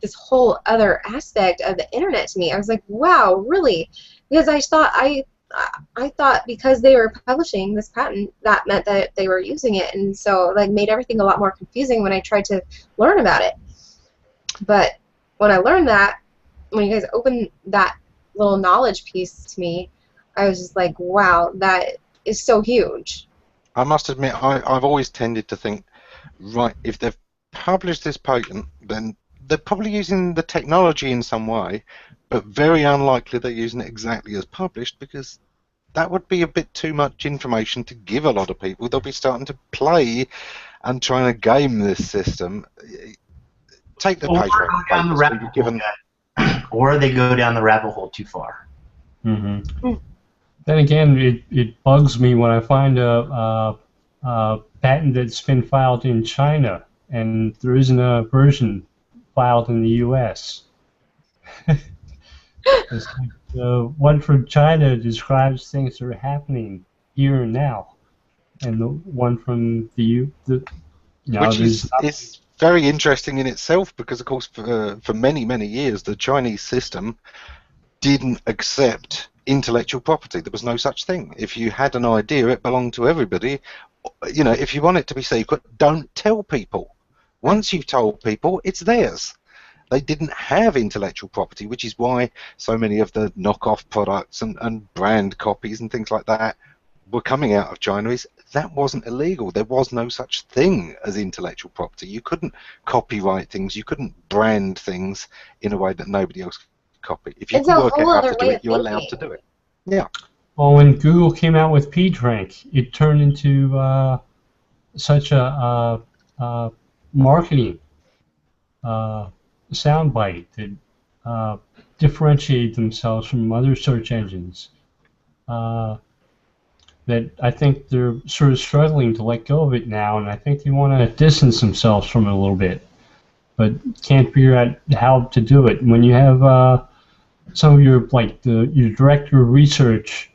this whole other aspect of the internet to me. I was like, wow, really? Because I thought because they were publishing this patent, that meant that they were using it, and so, made everything a lot more confusing when I tried to learn about it. But when I learned that, when you guys opened that little knowledge piece to me, I was just like, wow, that is so huge. I must admit, I've always tended to think, right, if they've published this patent, then they're probably using the technology in some way, but very unlikely they're using it exactly as published, because that would be a bit too much information to give a lot of people. They'll be starting to play and trying to game this system. Take the paper. Or they go down the rabbit hole too far. Mm-hmm. Then again, it bugs me when I find a patent that's been filed in China and there isn't a version filed in the U.S. The one from China describes things that are happening here and now, and the one from which is very interesting in itself, because of course for many years the Chinese system didn't accept intellectual property. There was no such thing. If you had an idea, it belonged to everybody. If you want it to be secret, don't tell people. Once you've told people, it's theirs. They didn't have intellectual property, which is why so many of the knockoff products and brand copies and things like that were coming out of China is that wasn't illegal. There was no such thing as intellectual property. You couldn't copyright things. You couldn't brand things in a way that nobody else could copy. If you It's can a work whole out how other to do way it, of you're allowed to thinking. do it. Yeah. Well, when Google came out with PageRank, it turned into such a marketing soundbite that differentiated themselves from other search engines. That I think they're sort of struggling to let go of it now, and I think they want to distance themselves from it a little bit, but can't figure out how to do it. When you have some of your, like your director of research,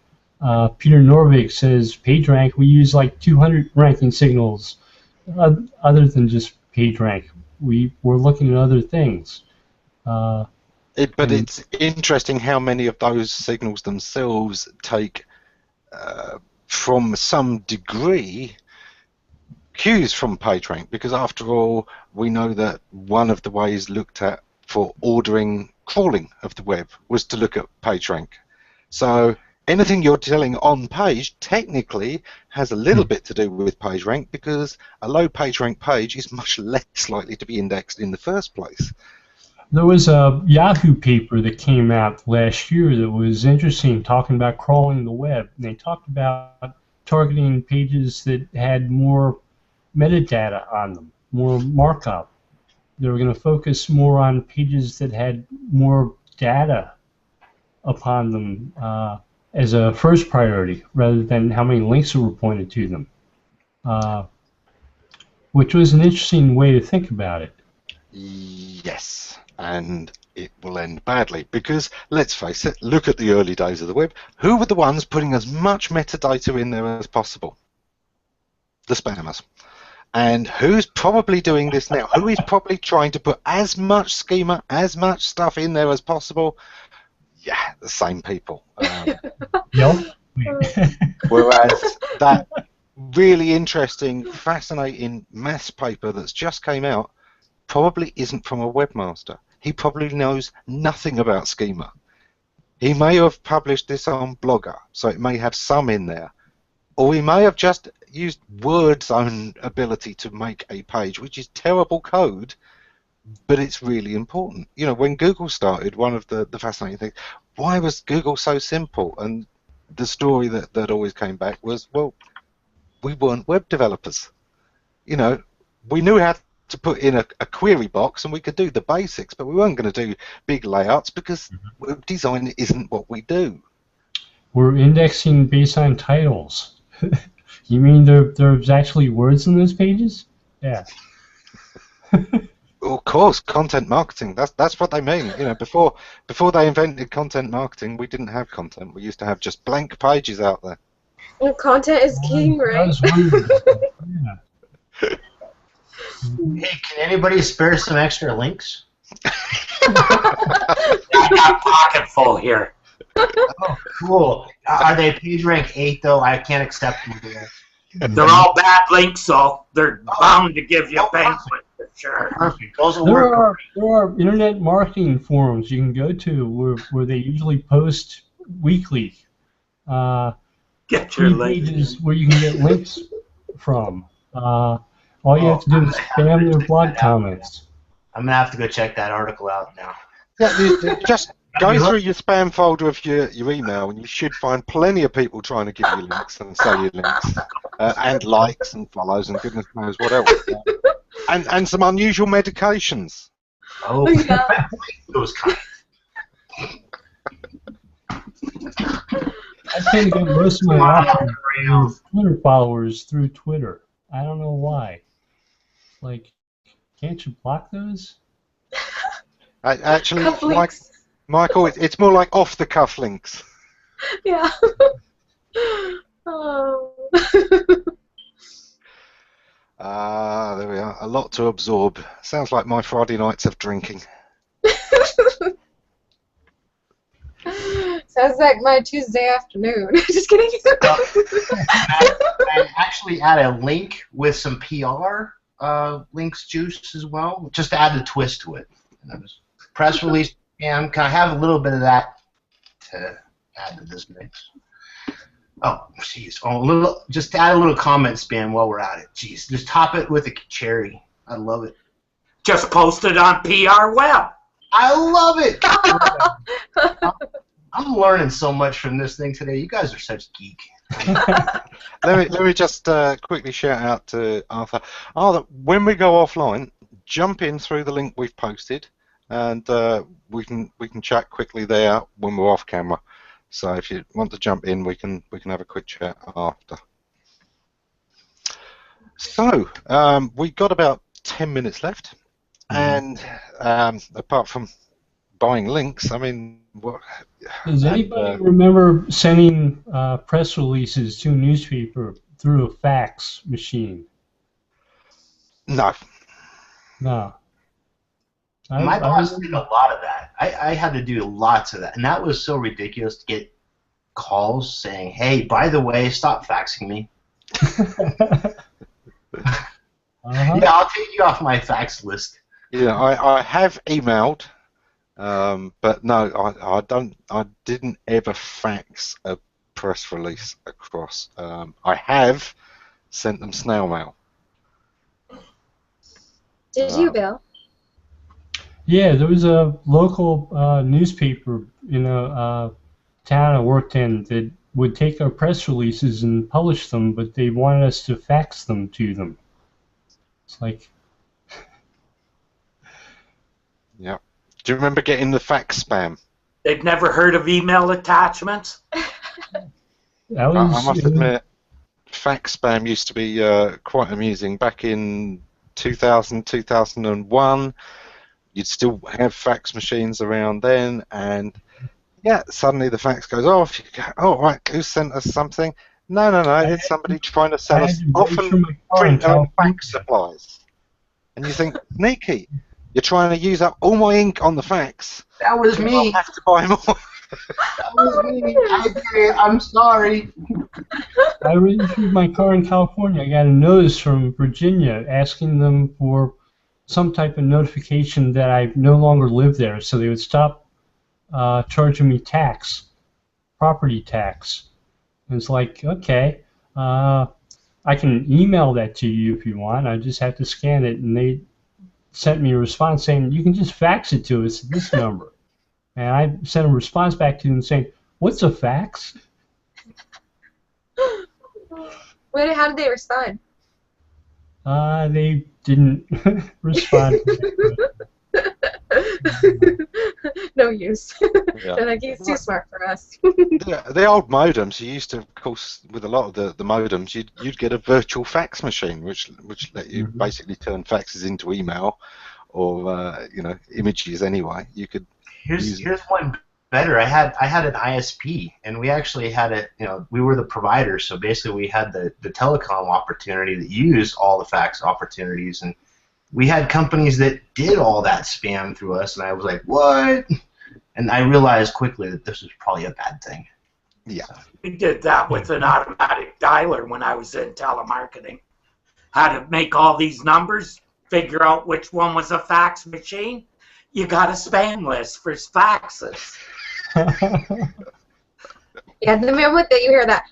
Peter Norvig says, PageRank, we use like 200 ranking signals other than just PageRank. We're looking at other things. But it's interesting how many of those signals themselves take, from some degree, cues from PageRank, because after all, we know that one of the ways looked at for ordering crawling of the web was to look at PageRank. So anything you're telling on page technically has a little bit to do with PageRank, because a low PageRank page is much less likely to be indexed in the first place. There was a Yahoo paper that came out last year that was interesting, talking about crawling the web. And they talked about targeting pages that had more metadata on them, more markup. They were going to focus more on pages that had more data upon them as a first priority, rather than how many links were pointed to them, which was an interesting way to think about it. Yes, and it will end badly, because let's face it, look at the early days of the web. Who were the ones putting as much metadata in there as possible? The spammers. And who's probably doing this now? Who is probably trying to put as much schema, as much stuff in there as possible? Yeah, the same people. Yep. Whereas that really interesting, fascinating maths paper that's just came out probably isn't from a webmaster. He probably knows nothing about schema. He may have published this on Blogger, so it may have some in there. Or he may have just used Word's own ability to make a page, which is terrible code, but it's really important. You know, when Google started, one of the fascinating things, why was Google so simple? And the story that always came back was, well, we weren't web developers. You know, we knew how to put in a query box and we could do the basics, but we weren't going to do big layouts because web design isn't what we do. We're indexing based on titles. You mean there's actually words in those pages? Yeah. Of course, content marketing. That's what they mean. You know, before they invented content marketing, we didn't have content. We used to have just blank pages out there. Well, content is king, right? Yeah. Hey, can anybody spare some extra links? I got pocket full here. Oh, cool. Are they PageRank 8 though? I can't accept them here. They're all bad links, so they're bound to give you a banquet for sure. Perfect. Those will work. There are internet marketing forums you can go to where they usually post weekly. Get your links. Pages where you can get links from. All you have to do is spam their blog comments. I'm gonna have to go check that article out now. Yeah, just go through your spam folder of your email, and you should find plenty of people trying to give you links and sell you links, and likes and follows and goodness knows what else, and some unusual medications. Oh, Yeah. those kind. I tend to get most of my Twitter followers through Twitter. I don't know why. Like, can't you block those? Actually, Links. Michael, it's more like off-the-cuff links. Yeah. Oh. There we are. A lot to absorb. Sounds like my Friday nights of drinking. Sounds like my Tuesday afternoon. Just kidding. And actually add a link with some PR links juice as well, just to add a twist to it. Press release, and can I have a little bit of that to add to this mix? Oh, jeez. Oh, just add a little comment spam while we're at it. Jeez, just top it with a cherry. I love it. Just post it on PR Web. I love it. I'm learning so much from this thing today. You guys are such geek. Let me just quickly shout out to Arthur. Arthur, when we go offline, jump in through the link we've posted, and we can chat quickly there when we're off camera. So if you want to jump in, we can have a quick chat after. So we've got about 10 minutes left, and apart from buying links, I mean, what? Does anybody remember sending press releases to a newspaper through a fax machine? No. No. My boss did a lot of that. I had to do lots of that, and that was so ridiculous to get calls saying, "Hey, by the way, stop faxing me." Yeah, I'll take you off my fax list. Yeah, I have emailed. But no, I didn't ever fax a press release across. I have sent them snail mail. Did you, Bill? Yeah, there was a local newspaper in a town I worked in that would take our press releases and publish them, but they wanted us to fax them to them. It's like... Yeah. Do you remember getting the fax spam? They've never heard of email attachments? That was, I must admit, fax spam used to be quite amusing. Back in 2000, 2001, you'd still have fax machines around then, and yeah, suddenly the fax goes off. You go, oh, right, who sent us something? No, it's somebody trying to sell us often print and fax supplies. And you think, sneaky. You're trying to use up all my ink on the fax. That was me. I have to buy more. That was me. I did it. I'm sorry. I registered my car in California. I got a notice from Virginia asking them for some type of notification that I no longer live there, so they would stop charging me tax, property tax. And it's like, okay, I can email that to you if you want. I just have to scan it, and they sent me a response saying, you can just fax it to us at this number. And I sent a response back to them saying, what's a fax? How did they respond? They didn't respond. No use. Yeah. They're like, he's too smart for us. The old modems, you used to, of course, with a lot of the modems, you'd get a virtual fax machine, which let you basically turn faxes into email, or images anyway. You could. Here's one better. I had an ISP, and we actually had we were the provider, so basically we had the telecom opportunity that used all the fax opportunities, and we had companies that did all that spam through us, and I was like, what? And I realized quickly that this was probably a bad thing. Yeah. We did that with an automatic dialer when I was in telemarketing. Had to make all these numbers, figure out which one was a fax machine. You got a spam list for faxes. Yeah, the moment that you hear that,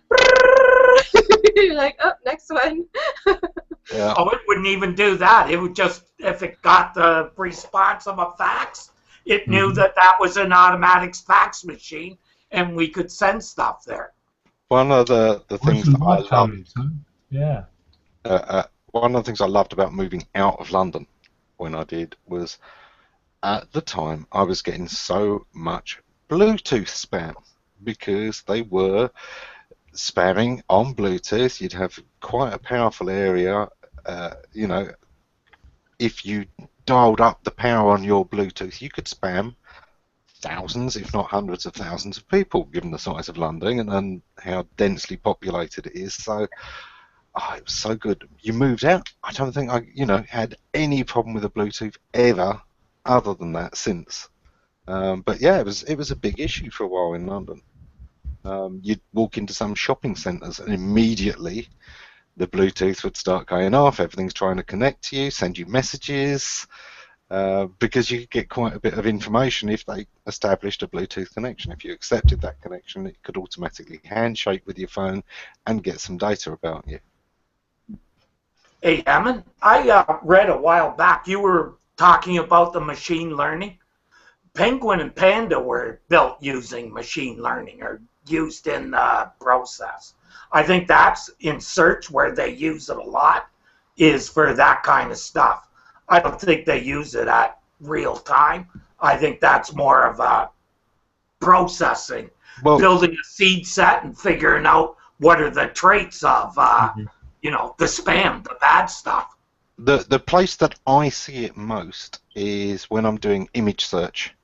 you're like, oh, next one. Yeah. Oh, it wouldn't even do that. It would just, if it got the response of a fax, it knew that that was an automatic fax machine, and we could send stuff there. One of the things that I loved, yeah. one of the things I loved about moving out of London when I did was, at the time, I was getting so much Bluetooth spam because they were spamming on Bluetooth. You'd have quite a powerful area. If you dialed up the power on your Bluetooth, you could spam thousands, if not hundreds of thousands of people, given the size of London and how densely populated it is. So, it was so good. You moved out. I don't think I, had any problem with the Bluetooth ever, other than that since. But yeah, it was a big issue for a while in London. You'd walk into some shopping centres and immediately the Bluetooth would start going off. Everything's trying to connect to you, send you messages. because you could get quite a bit of information if they established a Bluetooth connection. If you accepted that connection, it could automatically handshake with your phone and get some data about you. Hey, Ammon, I read a while back you were talking about the machine learning. Penguin and Panda were built using machine learning or used in the process. I think that's in search where they use it a lot, is for that kind of stuff. I don't think they use it at real time. I think that's more of a processing, building a seed set and figuring out what are the traits of, you know, the spam, the bad stuff. The place that I see it most is when I'm doing image search.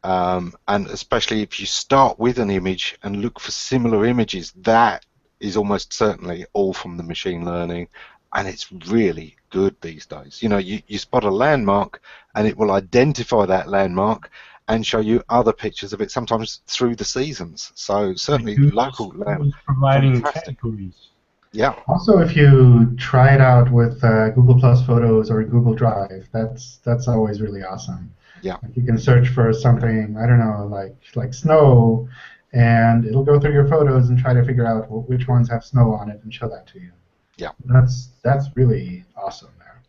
And especially if you start with an image and look for similar images, that is almost certainly all from the machine learning. And it's really good these days. You know, you spot a landmark and it will identify that landmark and show you other pictures of it, sometimes through the seasons. So certainly local landmarks. Providing categories. Yeah. Also, if you try it out with Google Plus Photos or Google Drive, that's always really awesome. Yeah. Like you can search for something, I don't know, like snow, and it'll go through your photos and try to figure out which ones have snow on it and show that to you. Yeah. That's really awesome there.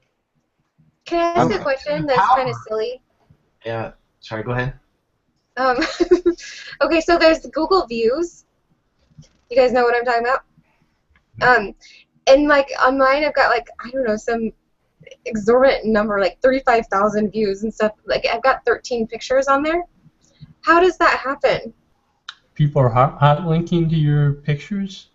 Can I ask a question that's kind of silly? Yeah. Sorry, go ahead. Okay, so there's Google Views. You guys know what I'm talking about? And like on mine, I've got like, I don't know, some exorbitant number, like 35,000 views and stuff. Like I've got 13 pictures on there. How does that happen? People are hot linking to your pictures?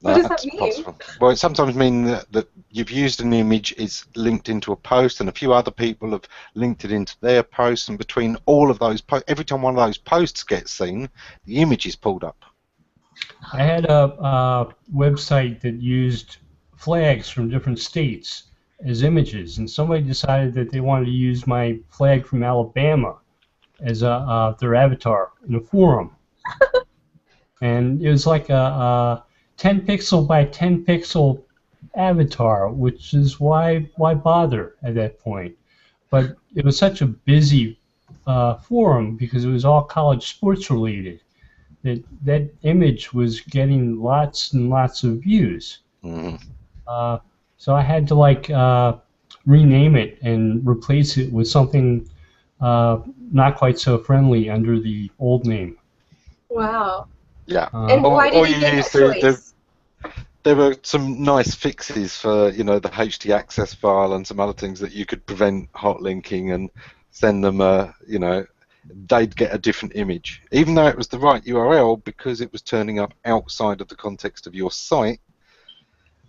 What does that mean? Possible. Well, it sometimes means that you've used an image, it's linked into a post, and a few other people have linked it into their posts, and between all of those posts, every time one of those posts gets seen, the image is pulled up. I had a website that used flags from different states as images, and somebody decided that they wanted to use my flag from Alabama as their avatar in a forum. And it was like a 10 pixel by 10 pixel avatar, which is why bother at that point. But it was such a busy forum because it was all college sports related that image was getting lots and lots of views. Mm-hmm. So I had to like rename it and replace it with something not quite so friendly under the old name. Wow. Yeah. And why did you get that choice? There were some nice fixes for, you know, the HD access file and some other things that you could prevent hot linking and send them, you know, they'd get a different image, even though it was the right URL, because it was turning up outside of the context of your site.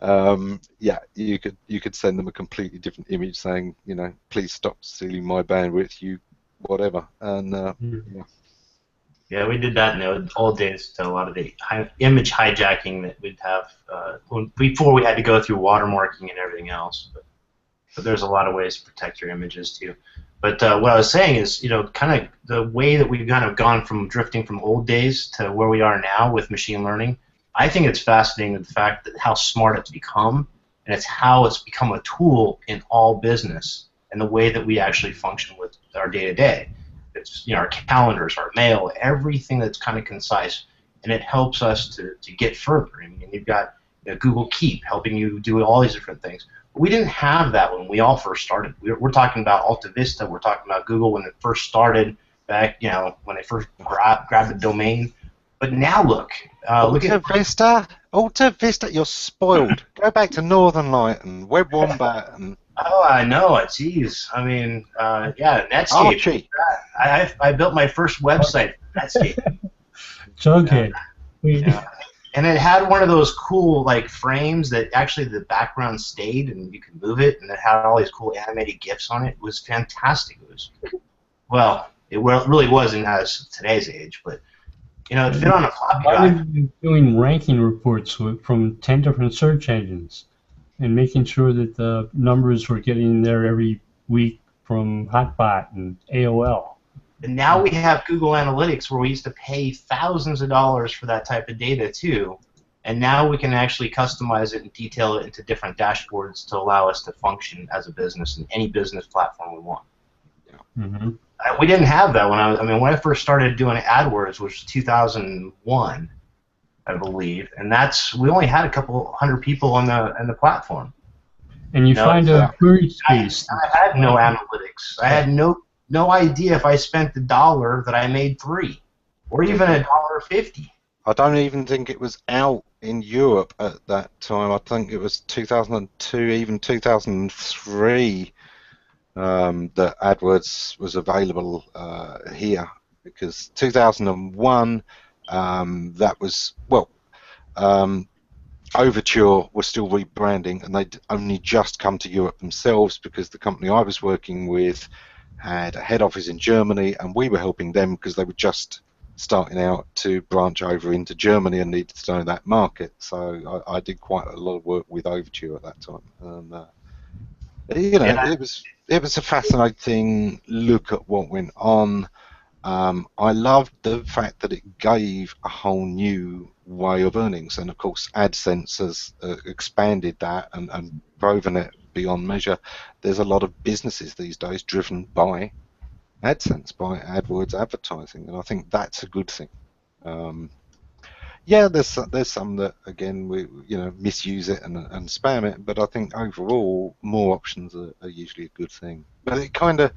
Yeah, you could send them a completely different image saying, you know, please stop stealing my bandwidth, you whatever. And yeah. Yeah, we did that in the old days to a lot of the image hijacking that we'd have before we had to go through watermarking and everything else. But there's a lot of ways to protect your images too. But what I was saying is, you know, kind of the way that we've kind of gone from drifting from old days to where we are now with machine learning, I think it's fascinating the fact that how smart it's become, and it's how it's become a tool in all business and the way that we actually function with our day-to-day. It's, you know, our calendars, our mail, everything that's kind of concise, and it helps us to get further. I mean, you've got, you know, Google Keep helping you do all these different things. But we didn't have that when we all first started. We're talking about Alta Vista. We're talking about Google when it first started back, you know, when they first grabbed the domain. But now look Alta Vista, you're spoiled. Go back to Northern Light and Web Wombat and. Oh, I know it. Jeez. I mean, yeah, Netscape. I built my first website for Netscape. Jughead. Yeah. And it had one of those cool like frames that actually the background stayed and you could move it, and it had all these cool animated GIFs on it. It was fantastic. It was, well, it really wasn't as today's age, but you know, it fit on a floppy drive. Why were you doing ranking reports from 10 different search engines and making sure that the numbers were getting there every week from Hotbot and AOL? And now we have Google Analytics, where we used to pay thousands of dollars for that type of data too, And now we can actually customize it and detail it into different dashboards to allow us to function as a business in any business platform we want. Mm-hmm. We didn't have that when when I first started doing AdWords, which was 2001, I believe, and we only had a couple hundred people on the platform. And you find a query space. I had no analytics. I had no idea if I spent $1 that I made $3, or even $1.50. I don't even think it was out in Europe at that time. I think it was 2002, even 2003, that AdWords was available here. Because 2001, that was, well, Overture was still rebranding, and they'd only just come to Europe themselves because the company I was working with had a head office in Germany, and we were helping them because they were just starting out to branch over into Germany and needed to know that market. So I did quite a lot of work with Overture at that time. And, you know, it was a fascinating look at what went on. I loved the fact that it gave a whole new way of earnings, and of course AdSense has expanded that and proven it beyond measure. There's a lot of businesses these days driven by AdSense, by AdWords advertising, and I think that's a good thing. Yeah, there's some that again we misuse it and spam it, but I think overall more options are usually a good thing. But it kind of,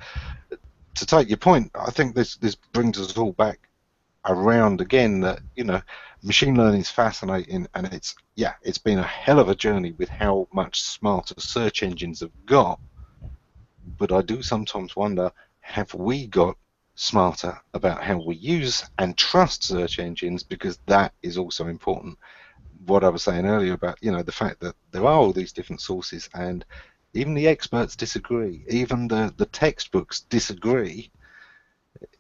to take your point, I think this brings us all back around again that machine learning is fascinating, and it's been a hell of a journey with how much smarter search engines have got. But I do sometimes wonder, have we got smarter about how we use and trust search engines? Because that is also important. What I was saying earlier about the fact that there are all these different sources, and even the experts disagree, even the textbooks disagree.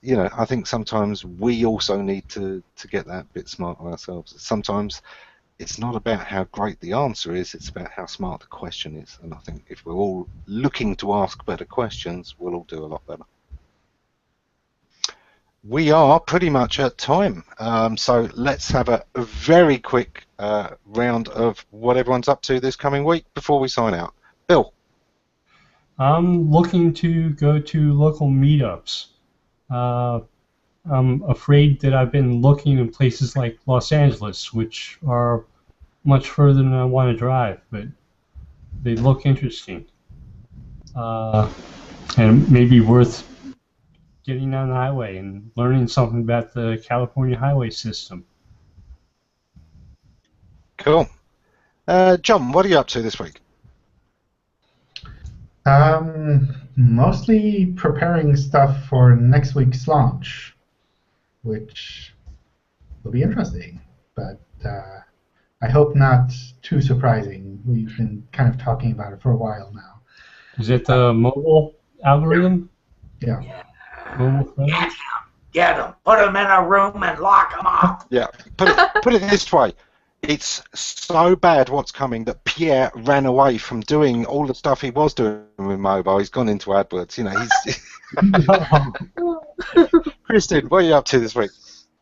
I think sometimes we also need to get that bit smarter ourselves. Sometimes it's not about how great the answer is, it's about how smart the question is. And I think if we're all looking to ask better questions, we'll all do a lot better. We are pretty much at time, so let's have a very quick round of what everyone's up to this coming week before we sign out. Bill? I'm looking to go to local meetups. I'm afraid that I've been looking in places like Los Angeles, which are much further than I want to drive, but they look interesting. And maybe worth getting on the highway and learning something about the California highway system. Cool. John, what are you up to this week? Mostly preparing stuff for next week's launch, which will be interesting, but I hope not too surprising. We've been kind of talking about it for a while now. Is it the mobile algorithm? Yeah. Mobile friendly? Get them. Put them in a room and lock them up. Yeah. Put it this way. It's so bad what's coming that Pierre ran away from doing all the stuff he was doing with mobile. He's gone into AdWords. Kristin, what are you up to this week?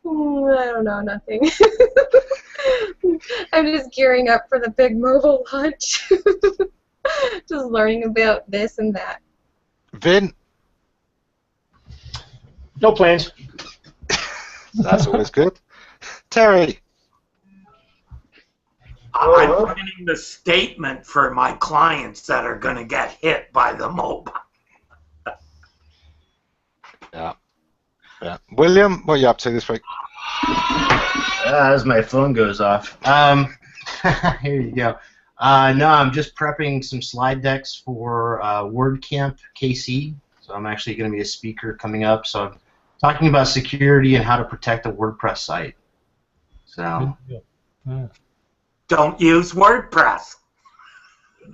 I don't know, nothing. I'm just gearing up for the big mobile launch. Just learning about this and that. Vin? No plans. That's always good. Terry? I'm writing the statement for my clients that are going to get hit by the mobile. Yeah. William, what are you up to this week? As my phone goes off. Here you go. No, I'm just prepping some slide decks for WordCamp KC. So I'm actually going to be a speaker coming up. So I'm talking about security and how to protect a WordPress site. So. Yeah. Don't use WordPress.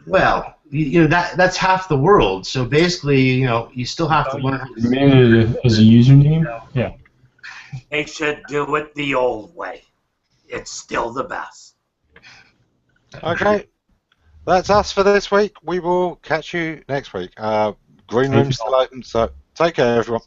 Well, that's half the world. So basically, you still have to learn. You mean it as a username? Yeah. They should do it the old way. It's still the best. Okay. That's us for this week. We will catch you next week. Green room's still open, so take care, everyone.